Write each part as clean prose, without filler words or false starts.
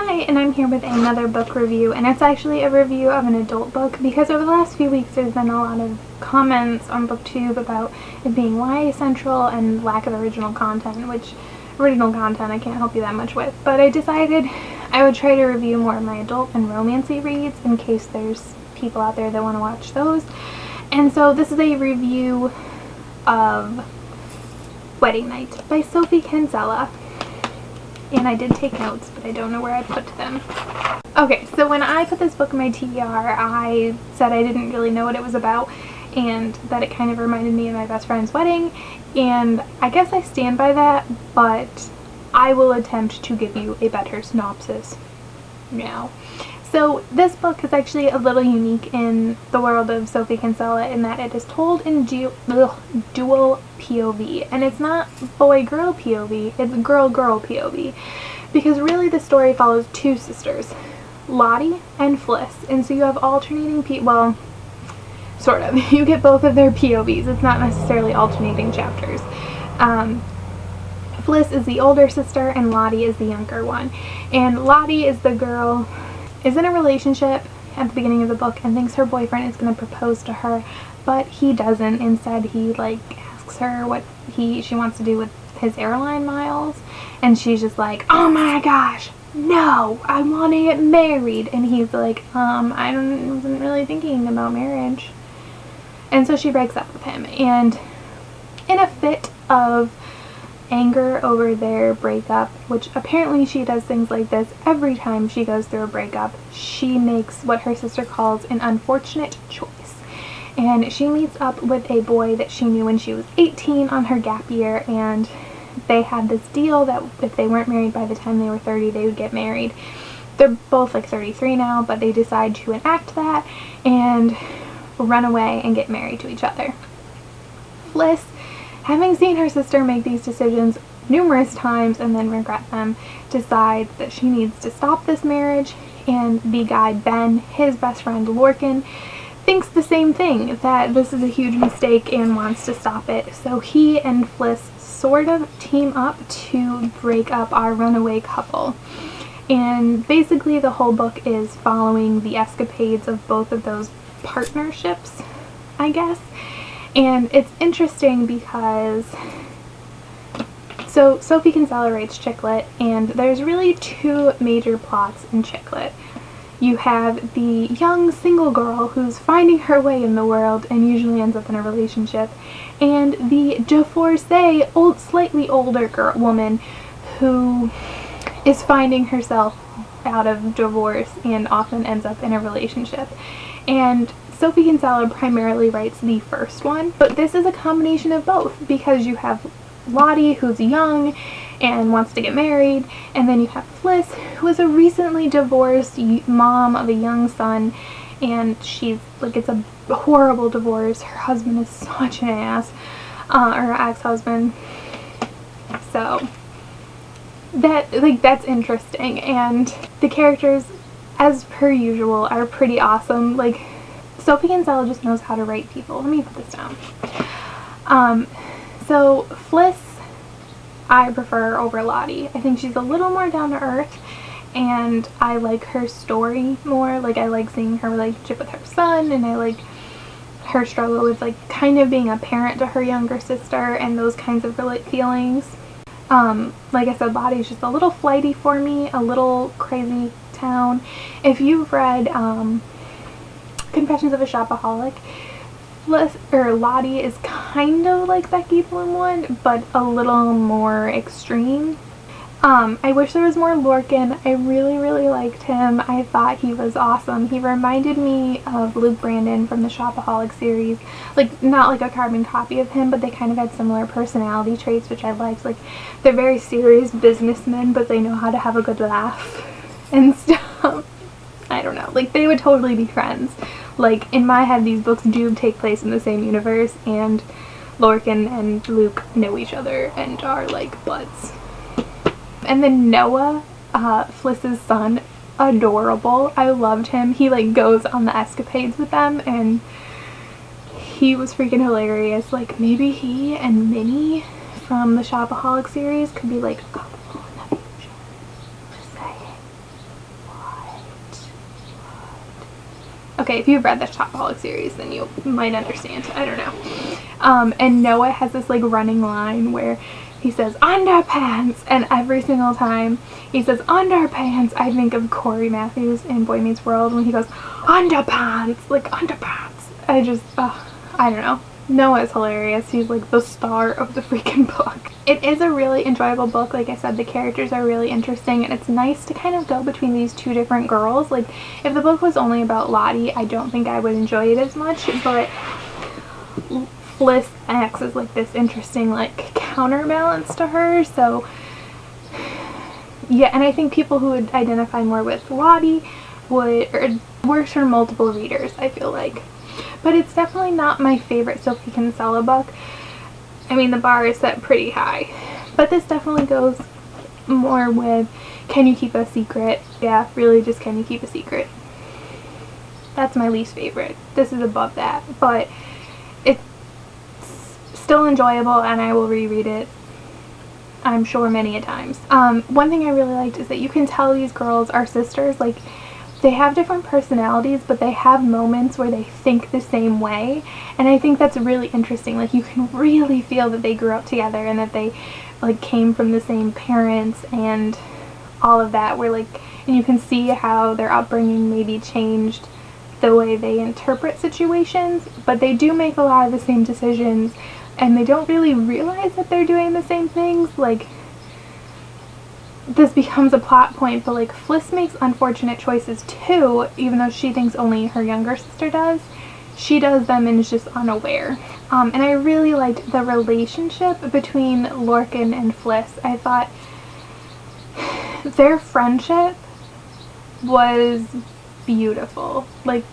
Hi, and I'm here with another book review, and it's actually a review of an adult book because over the last few weeks there's been a lot of comments on BookTube about it being YA central and lack of original content, which original content I can't help you that much with, but I decided I would try to review more of my adult and romancy reads in case there's people out there that want to watch those. And so this is a review of Wedding Night by Sophie Kinsella. And I did take notes, but I don't know where I put them. Okay, so when I put this book in my TBR, I said I didn't really know what it was about and that it kind of reminded me of my best friend's wedding, and I guess I stand by that, but I will attempt to give you a better synopsis now. So this book is actually a little unique in the world of Sophie Kinsella in that it is told in dual POV, and it's not boy-girl POV, it's girl-girl POV, because really the story follows two sisters, Lottie and Fliss, and so you have alternating well, sort of, you get both of their POVs, it's not necessarily alternating chapters. Fliss is the older sister and Lottie is the younger one, and Lottie is the girl is in a relationship at the beginning of the book and thinks her boyfriend is going to propose to her, but he doesn't. Instead, he asks her what she wants to do with his airline miles, and she's just like, oh my gosh, no, I want to get married. And he's like, I wasn't really thinking about marriage. And so she breaks up with him, and in a fit of anger over their breakup, which apparently she does things like this every time she goes through a breakup, she makes what her sister calls an unfortunate choice. And she meets up with a boy that she knew when she was 18 on her gap year, and they had this deal that if they weren't married by the time they were 30, they would get married. They're both like 33 now, but they decide to enact that and run away and get married to each other. Fliss, having seen her sister make these decisions numerous times and then regret them, decides that she needs to stop this marriage, and the guy Ben, his best friend Lorcan, thinks the same thing, that this is a huge mistake and wants to stop it. So he and Fliss sort of team up to break up our runaway couple. And basically the whole book is following the escapades of both of those partnerships, I guess. And it's interesting because so Sophie Kinsella writes chick lit, and there's really two major plots in chick lit. You have the young single girl who's finding her way in the world and usually ends up in a relationship, and the divorcee, slightly older woman who is finding herself out of divorce and often ends up in a relationship. And Sophie Kinsella primarily writes the first one, but this is a combination of both because you have Lottie, who's young and wants to get married, and then you have Fliss, who is a recently divorced mom of a young son, and she's like, it's a horrible divorce. Her husband is such an ass, or ex-husband. So that's interesting, and the characters, as per usual, are pretty awesome. Like, Sophie Kinsella just knows how to write people. Let me put this down. So Fliss I prefer over Lottie. I think she's a little more down to earth, and I like her story more. Like, I like seeing her relationship with her son, and I like her struggle with kind of being a parent to her younger sister and those kinds of feelings. Like I said, Lottie's just a little flighty for me, a little crazy town. If you've read Confessions of a Shopaholic, Lottie is kind of like Becky Bloomwood, but a little more extreme. I wish there was more Lorcan. I really liked him. I thought he was awesome. He reminded me of Luke Brandon from the Shopaholic series. Like, not like a carbon copy of him, but they kind of had similar personality traits, which I liked. Like, they're very serious businessmen, but they know how to have a good laugh and stuff. I don't know. Like, they would totally be friends. Like, in my head, these books do take place in the same universe, and Lorcan and Luke know each other and are like buds. And then Noah, Fliss's son, adorable. I loved him. He goes on the escapades with them, and he was freaking hilarious. Like, maybe he and Minnie from the Shopaholic series could be like a couple in the future. Just saying. Okay, if you've read the Shopaholic series, then you might understand. I don't know. And Noah has this like running line where he says underpants, and every single time he says underpants, I think of Corey Matthews in Boy Meets World when he goes underpants, like underpants. I don't know. Noah is hilarious. He's like the star of the freaking book. It is a really enjoyable book. Like I said, the characters are really interesting, and it's nice to kind of go between these two different girls. Like if the book was only about Lottie, I don't think I would enjoy it as much, but Fliss acts as like this interesting like counterbalance to her. So yeah, and I think people who would identify more with Lottie would works for multiple readers, I feel like. But it's definitely not my favorite Sophie Kinsella book. I mean, the bar is set pretty high. But this definitely goes more with, can you keep a secret? Yeah, really just can you keep a secret? That's my least favorite. This is above that. But it's still enjoyable, and I will reread it, I'm sure, many a times. One thing I really liked is that you can tell these girls are sisters. Like, they have different personalities, but they have moments where they think the same way, and I think that's really interesting. Like, you can really feel that they grew up together and that they like came from the same parents and all of that, where like, and you can see how their upbringing maybe changed the way they interpret situations, but they do make a lot of the same decisions, and they don't really realize that they're doing the same things. Like, this becomes a plot point, but like Fliss makes unfortunate choices too, even though she thinks only her younger sister does. She does them and is just unaware. And I really liked the relationship between Lorcan and Fliss. I thought their friendship was beautiful. Like,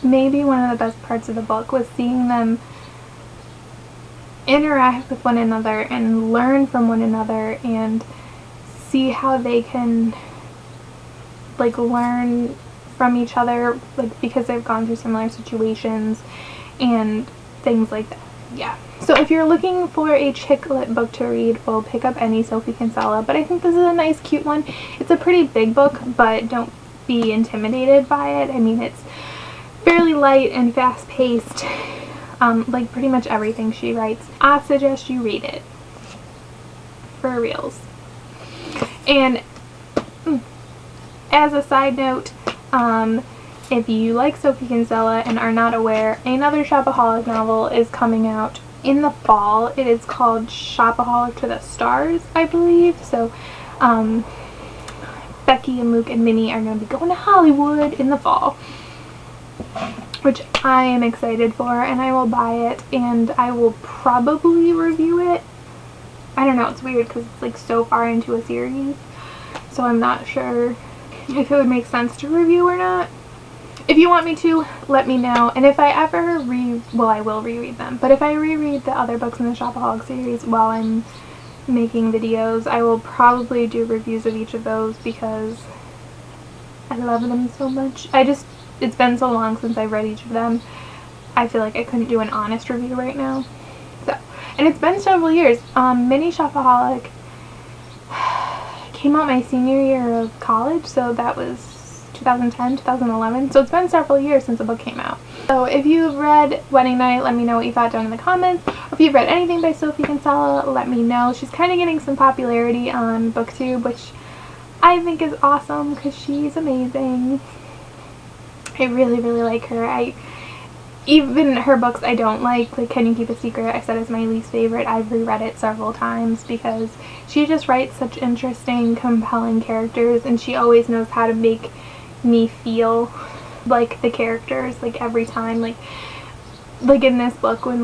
maybe one of the best parts of the book was seeing them interact with one another and learn from one another and see how they can like learn from each other, like because they've gone through similar situations and things like that. Yeah. So if you're looking for a chick lit book to read, well, pick up any Sophie Kinsella, but I think this is a nice cute one. It's a pretty big book, but don't be intimidated by it. I mean, it's fairly light and fast paced, like pretty much everything she writes. I suggest you read it for reals. And as a side note, if you like Sophie Kinsella and are not aware, another Shopaholic novel is coming out in the fall. It is called Shopaholic to the Stars, I believe. So Becky and Luke and Minnie are going to be going to Hollywood in the fall, which I am excited for, and I will buy it, and I will probably review it. I don't know, it's weird because it's like so far into a series, so I'm not sure if it would make sense to review or not. If you want me to, let me know, and if I ever I will reread them, but if I reread the other books in the Shopaholic series while I'm making videos, I will probably do reviews of each of those because I love them so much. It's been so long since I've read each of them, I feel like I couldn't do an honest review right now. So, and it's been several years. Mini Shopaholic came out my senior year of college, so that was 2010, 2011. So it's been several years since the book came out. So if you've read Wedding Night, let me know what you thought down in the comments. Or if you've read anything by Sophie Kinsella, let me know. She's kind of getting some popularity on BookTube, which I think is awesome because she's amazing. I really, really like her. Even her books I don't like Can You Keep a Secret, I said is my least favorite. I've reread it several times because she just writes such interesting, compelling characters, and she always knows how to make me feel like the characters, like every time. Like in this book when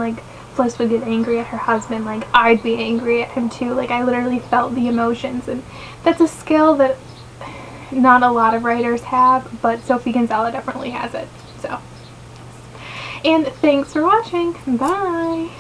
Fliss would get angry at her husband, I'd be angry at him too. I literally felt the emotions, and that's a skill that not a lot of writers have, but Sophie Kinsella definitely has it. So, and thanks for watching. Bye!